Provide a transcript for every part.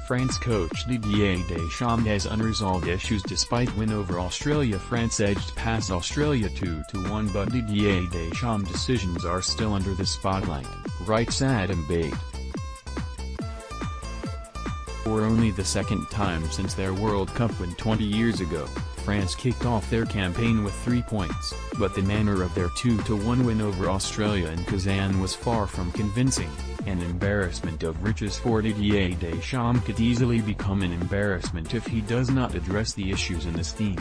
France coach Didier Deschamps has unresolved issues despite win over Australia. France edged past Australia 2-1, but Didier Deschamps' decisions are still under the spotlight, writes Adam Bate. For only the second time since their World Cup win 20 years ago, France kicked off their campaign with 3 points, but the manner of their 2-1 win over Australia in Kazan was far from convincing. An embarrassment of riches for Didier Deschamps could easily become an embarrassment if he does not address the issues in this team.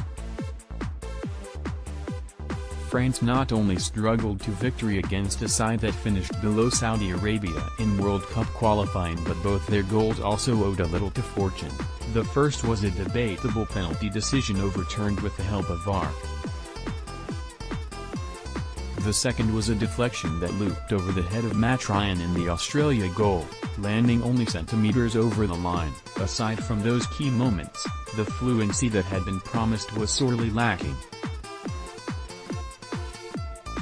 France not only struggled to victory against a side that finished below Saudi Arabia in World Cup qualifying, but both their goals also owed a little to fortune. The first was a debatable penalty decision overturned with the help of VAR. The second was a deflection that looped over the head of Matt Ryan in the Australia goal, landing only centimeters over the line. Aside from those key moments, the fluency that had been promised was sorely lacking.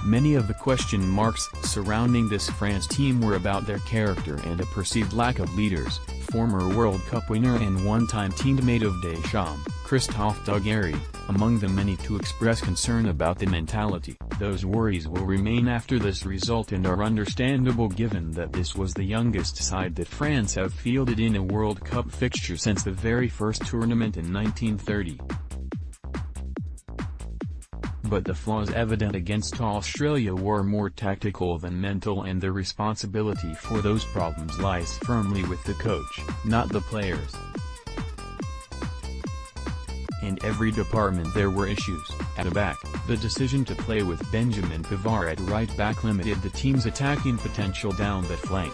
Many of the question marks surrounding this France team were about their character and a perceived lack of leaders. Former World Cup winner and one-time teammate of Deschamps, Christophe Dugarry, among the many to express concern about the mentality. Those worries will remain after this result and are understandable given that this was the youngest side that France have fielded in a World Cup fixture since the very first tournament in 1930. But the flaws evident against Australia were more tactical than mental, and the responsibility for those problems lies firmly with the coach, not the players. In every department there were issues. At the back, the decision to play with Benjamin Pavard at right back limited the team's attacking potential down that flank.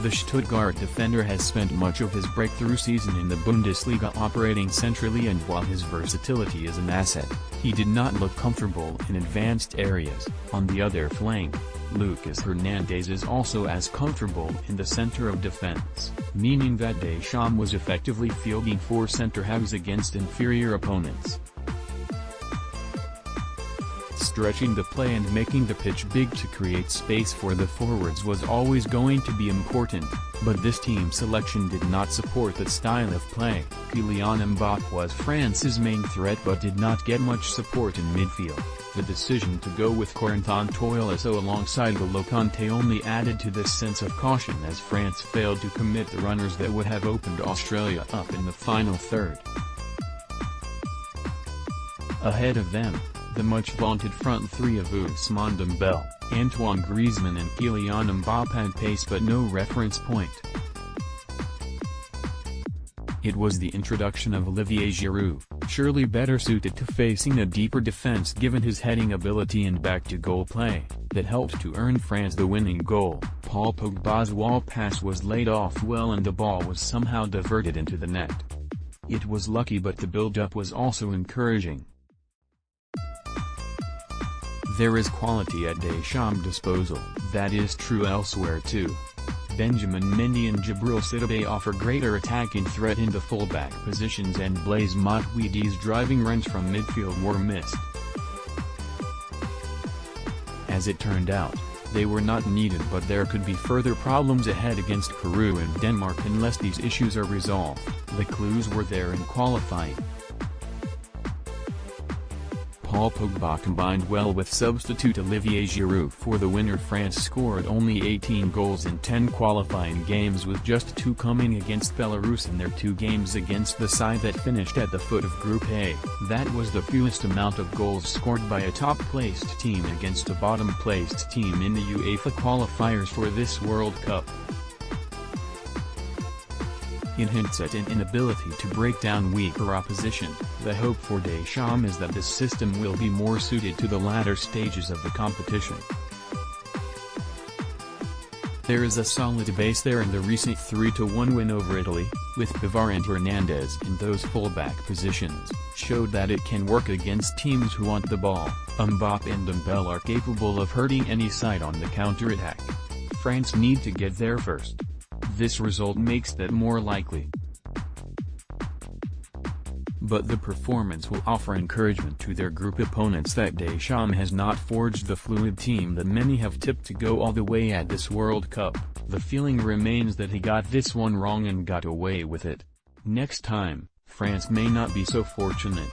The Stuttgart defender has spent much of his breakthrough season in the Bundesliga operating centrally, and while his versatility is an asset, he did not look comfortable in advanced areas. On the other flank, Lucas Hernandez is also as comfortable in the center of defense, meaning that Deschamps was effectively fielding 4 center-halves against inferior opponents. Stretching the play and making the pitch big to create space for the forwards was always going to be important, but this team selection did not support that style of play. Kylian Mbappé was France's main threat but did not get much support in midfield. The decision to go with Corentin Tolisso alongside N'Golo Kanté only added to this sense of caution as France failed to commit the runners that would have opened Australia up in the final third. Ahead of them, the much-vaunted front three of Ousmane Dembélé, Antoine Griezmann and Kylian Mbappé had pace but no reference point. It was the introduction of Olivier Giroud, surely better suited to facing a deeper defense given his heading ability and back-to-goal play, that helped to earn France the winning goal. Paul Pogba's wall pass was laid off well and the ball was somehow diverted into the net. It was lucky, but the build-up was also encouraging. There is quality at Deschamps' disposal, that is true elsewhere too. Benjamin Mendy and Djibril Cissé offer greater attacking threat in the fullback positions, and Blaise Matuidi's driving runs from midfield were missed. As it turned out, they were not needed, but there could be further problems ahead against Peru and Denmark unless these issues are resolved. The clues were there in qualifying. Paul Pogba combined well with substitute Olivier Giroud for the winner. France scored only 18 goals in 10 qualifying games, with just 2 coming against Belarus in their 2 games against the side that finished at the foot of Group A. That was the fewest amount of goals scored by a top-placed team against a bottom-placed team in the UEFA qualifiers for this World Cup. It hints at an inability to break down weaker opposition. The hope for Deschamps is that this system will be more suited to the latter stages of the competition. There is a solid base there, and the recent 3-1 win over Italy, with Pavard and Hernandez in those fullback positions, showed that it can work against teams who want the ball. Mbappé and Dembélé are capable of hurting any side on the counter-attack. France need to get there first. This result makes that more likely. But the performance will offer encouragement to their group opponents that Deschamps has not forged the fluid team that many have tipped to go all the way at this World Cup. The feeling remains that he got this one wrong and got away with it. Next time, France may not be so fortunate.